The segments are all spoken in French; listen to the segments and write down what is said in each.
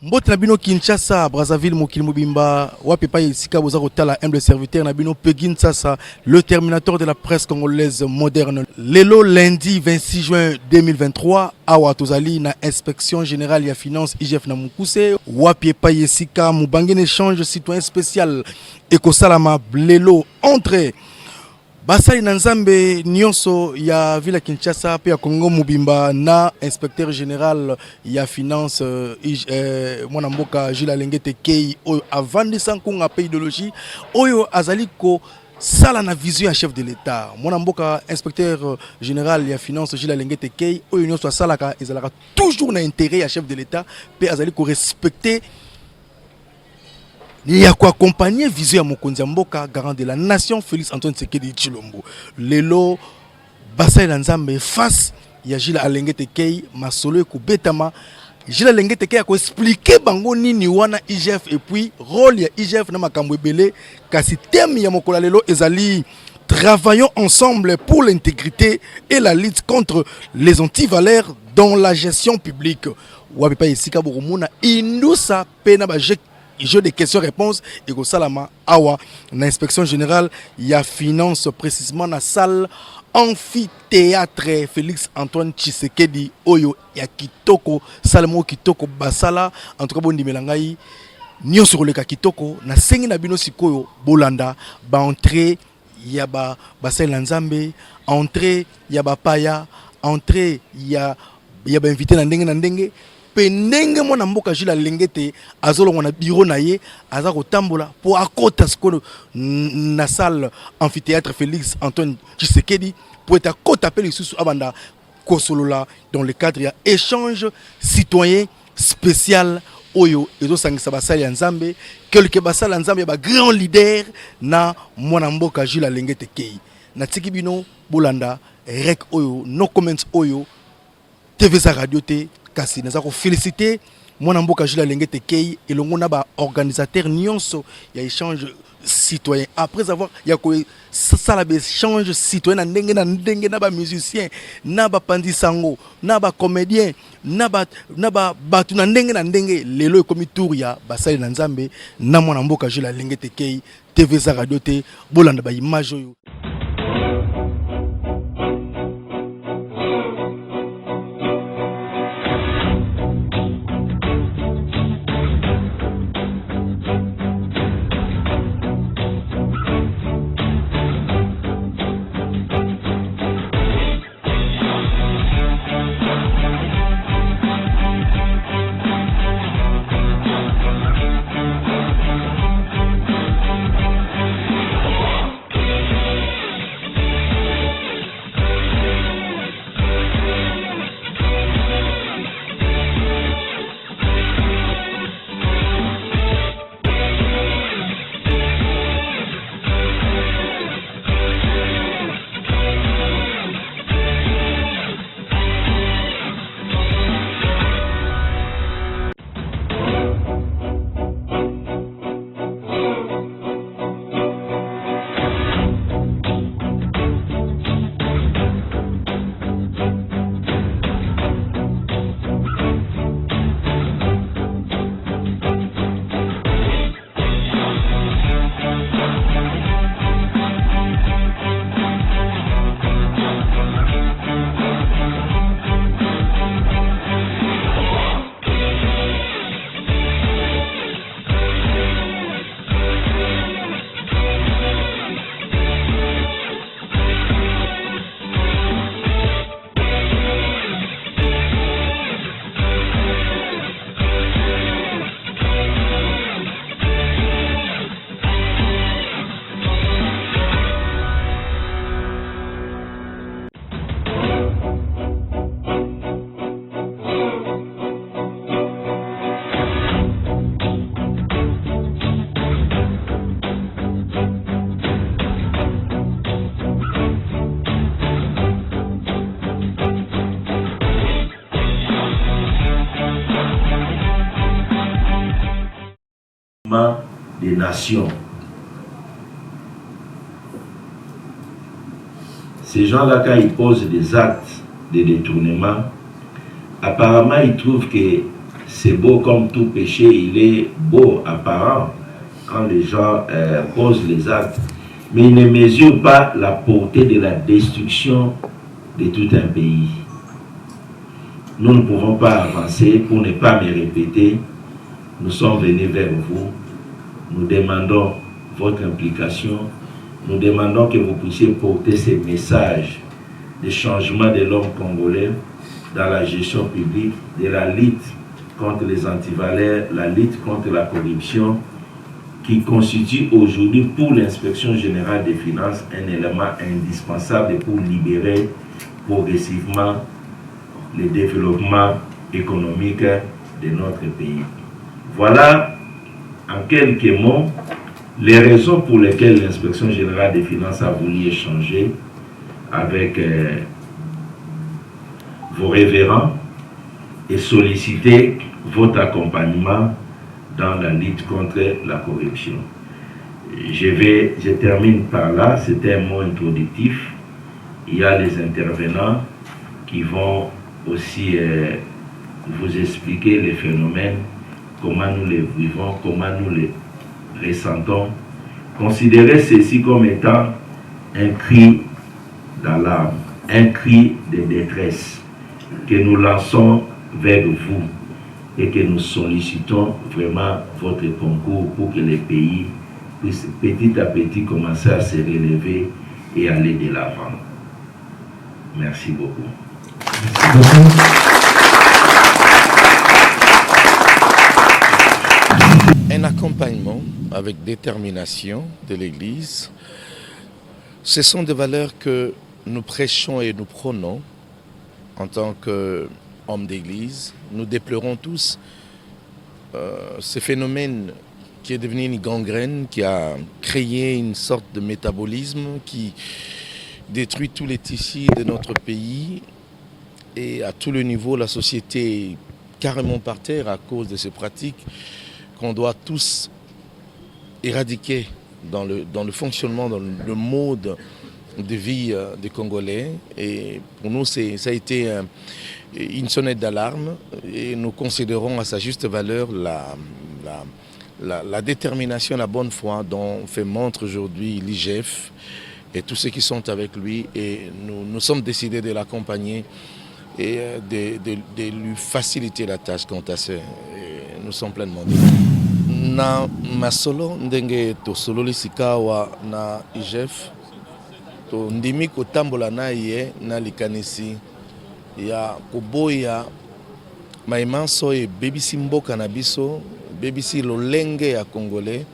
Mbote Nabino Kinshasa, Brazzaville, Mokili Mobimba, Wapepa Sika Bozaro Tala, humble serviteur Nabino Pegin Sasa, le terminateur de la presse congolaise moderne. Lelo lundi 26 juin 2023, Awa Tozali na inspection générale ya finance IGF na Mukuse, Wapepa Sika Mubangen échange citoyen spécial Ekosalama Lelo entrée. Basali Nanzambe Nyonso ya Villa Kinshasa pe ya Congo Mobimba na inspecteur général ya finance mwana mboka Jules Alengete Kei oyo avandi sankunga pe idéologie oyo azaliko sala na vision ya chef de l'état mwana mboka inspecteur général ya finance Jules Alengete Kei oyo nyonso asalaka ezalaka toujours na intérêt ya chef de l'état pe azaliko respecter il y a quoi accompagner vision ya mokonzi mboka garant de la nation Félix Antoine Tshisekedi Tshilombo lelo Basali Nzambe face ya Jules Alengete Kei masolo ko betama Jules Alengete Kei ko expliquer bango nini wana IGF et puis rôle ya IGF na makambo ebele kasi thème ya mokola lelo ezali travaillons ensemble pour l'intégrité et la lutte contre les antivaleurs dans la gestion publique wapepa esika borumuna indusa pena ba jeu de questions-réponses et que salama awa l'inspection générale il y a finance précisément la salle amphithéâtre Félix Antoine Tshisekedi oyo ya kitoko salamo kitoko basala en tout cas bondi melangai nyo sur le kitoko na sengi na bino sikoyo bolanda ba entrée ya ba Basali Nzambe entrée ya ba paya entrée ya ba invité na ndenge pendenge mwana mboka Jules Alengete azolonga na bureau na ye aza kotambola po akota skolo na salle amphithéâtre Félix Antoine Tshisekedi pour être akota pe lisusu abanda kosolola dans le cadre ya échange citoyen spécial oyo ezo sangisa Basali Nzambe quelque Basali Nzambe ba grand leader na mwana mboka Jules Alengete Kei na tiki bino bolanda rek oyo no comments oyo TV za radio te kasi naza ko féliciter mwana mboka Jules Alengete Kei et longo na ba organisateur nyonso ya échange citoyen après avoir ya ko sala ba échange citoyen na ndenge na ba musicien na ba pandisango na ba comédien na ba batu na ndenge lelo ekomi tour ya Basali Nzambe na mwana mboka Jules Alengete Kei TV za radio te bolanda ba image oyo. des nations. Ces gens-là, quand ils posent des actes de détournement, apparemment, ils trouvent que c'est beau comme tout péché, il est beau apparent quand les gens posent les actes, mais il ne mesure pas la portée de la destruction de tout un pays. Nous ne pouvons pas avancer, pour ne pas me répéter. Nous sommes venus vers vous, nous demandons votre implication, nous demandons que vous puissiez porter ces messages de changement de l'homme congolais dans la gestion publique, de la lutte contre les antivaleurs, la lutte contre la corruption, qui constitue aujourd'hui pour l'inspection générale des finances un élément indispensable pour libérer progressivement le développement économique de notre pays. Voilà, en quelques mots, les raisons pour lesquelles l'inspection générale des finances a voulu échanger avec vos révérends et solliciter votre accompagnement dans la lutte contre la corruption. Je termine par là, c'était un mot introductif. Il y a les intervenants qui vont aussi vous expliquer les phénomènes, comment nous les vivons, comment nous les ressentons. Considérez ceci comme étant un cri d'alarme, un cri de détresse que nous lançons vers vous et que nous sollicitons vraiment votre concours pour que les pays puissent petit à petit commencer à se relever et aller de l'avant. Merci beaucoup. Merci beaucoup. Un accompagnement avec détermination de l'Église, ce sont des valeurs que nous prêchons et nous prônons en tant qu'hommes d'Église. Nous déplorons tous ce phénomène qui est devenu une gangrène, qui a créé une sorte de métabolisme qui détruit tous les tissus de notre pays et à tout le niveau, la société est carrément par terre à cause de ces pratiques qu'on doit tous éradiquer dans le fonctionnement, dans le mode de vie des Congolais. Et pour nous, ça a été une sonnette d'alarme et nous considérons à sa juste valeur la détermination, la bonne foi dont fait montre aujourd'hui l'IGF et tous ceux qui sont avec lui. Et nous sommes décidés de l'accompagner et de lui faciliter la tâche quant à ça. Nous sommes pleinement décidés. Na masolo ndenge tosololi sikawa na IGF to ndimi kotambola na ye na likanisi ya koboya maimanso ebebisi mboka na biso, bebisi lolenge ya Congolais,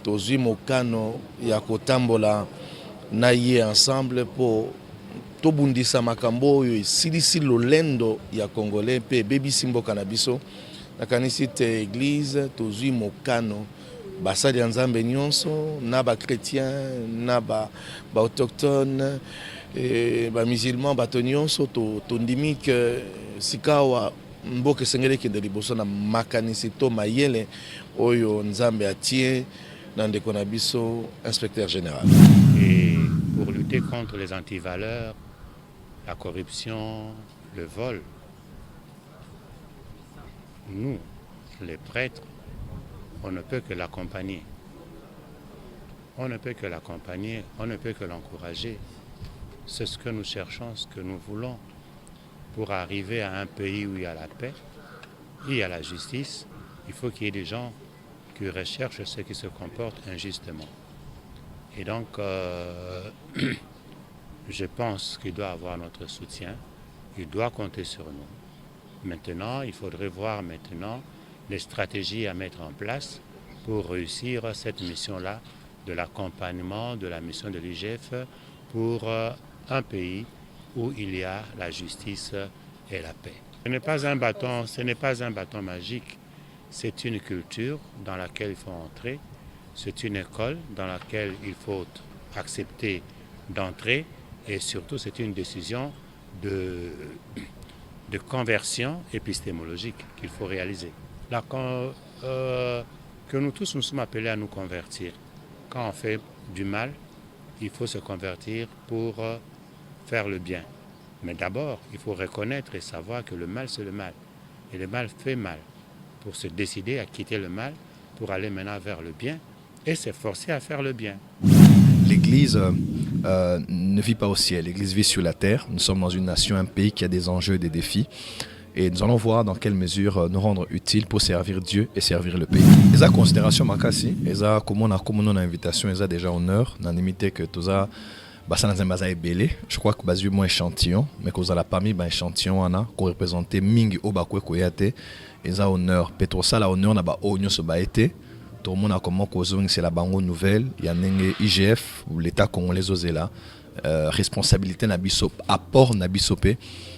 tozwi mokano ya kotambola na ye ensemble po tobundisa makambo oyo esilisi lolendo ya Congolais pe bebisi mboka na biso. Nakanisi te église tozwi mokano basali ya Nzambe nyonso na ba chrétien na ba autochtone ba musulman bato nyonso tondimi ke sikawa mboka esengeli kende liboso na makanisi to mayele oyo Nzambe atie na ndeko na biso inspecteur général. Et pour lutter contre les antivaleurs, la corruption, le vol, nous, les prêtres, on ne peut que l'accompagner. On ne peut que l'accompagner, on ne peut que l'encourager. C'est ce que nous cherchons, ce que nous voulons pour arriver à un pays où il y a la paix, il y a la justice. Il faut qu'il y ait des gens qui recherchent ceux qui se comportent injustement. Et donc, je pense qu'il doit avoir notre soutien, il doit compter sur nous. Maintenant, il faudrait voir maintenant les stratégies à mettre en place pour réussir cette mission-là de l'accompagnement de la mission de l'IGF pour un pays où il y a la justice et la paix. Ce n'est pas un bâton magique, c'est une culture dans laquelle il faut entrer, c'est une école dans laquelle il faut accepter d'entrer et surtout c'est une décision de conversion épistémologique qu'il faut réaliser. Que nous tous nous sommes appelés à nous convertir. Quand on fait du mal, il faut se convertir pour faire le bien. Mais d'abord, il faut reconnaître et savoir que le mal, c'est le mal. Et le mal fait mal. pour se décider à quitter le mal, pour aller maintenant vers le bien et s'efforcer à faire le bien. L'Église ne vit pas au ciel, l'Église vit sur la terre. Nous sommes dans une nation, un pays qui a des enjeux et des défis. Et nous allons voir dans quelle mesure nous rendre utiles pour servir Dieu et servir le pays. Les considérations makasi, les comme on a invitation, les déjà honneur, n'a limité que tout ça, je crois que basé moins échantillon, mais que la parmi ben échantillon ana qui représentait mingi obakwe koyate, les honneur, Petrosa la honneur na ba onyo so ba été. Tout le monde a comment causé c'est la bango nouvelle, il y a une IGF ou l'État congolais osé responsabilité na biso, apport na bisopé.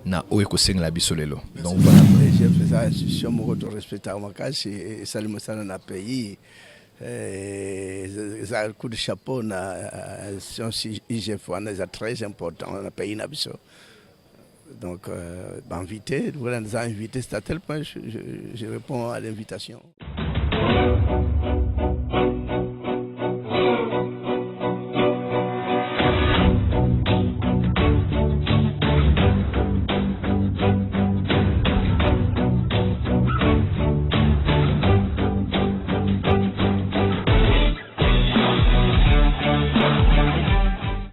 Na oekoseng la bisolelo. Donc voilà, j'ai fait ça institution mon retour respectable makasi et saluer ça dans le pays. Ça coup de chapeau na si IGF on est très important dans le pays na biso. Donc invité, voilà nous a invité, c'est à tel point je réponds à l'invitation.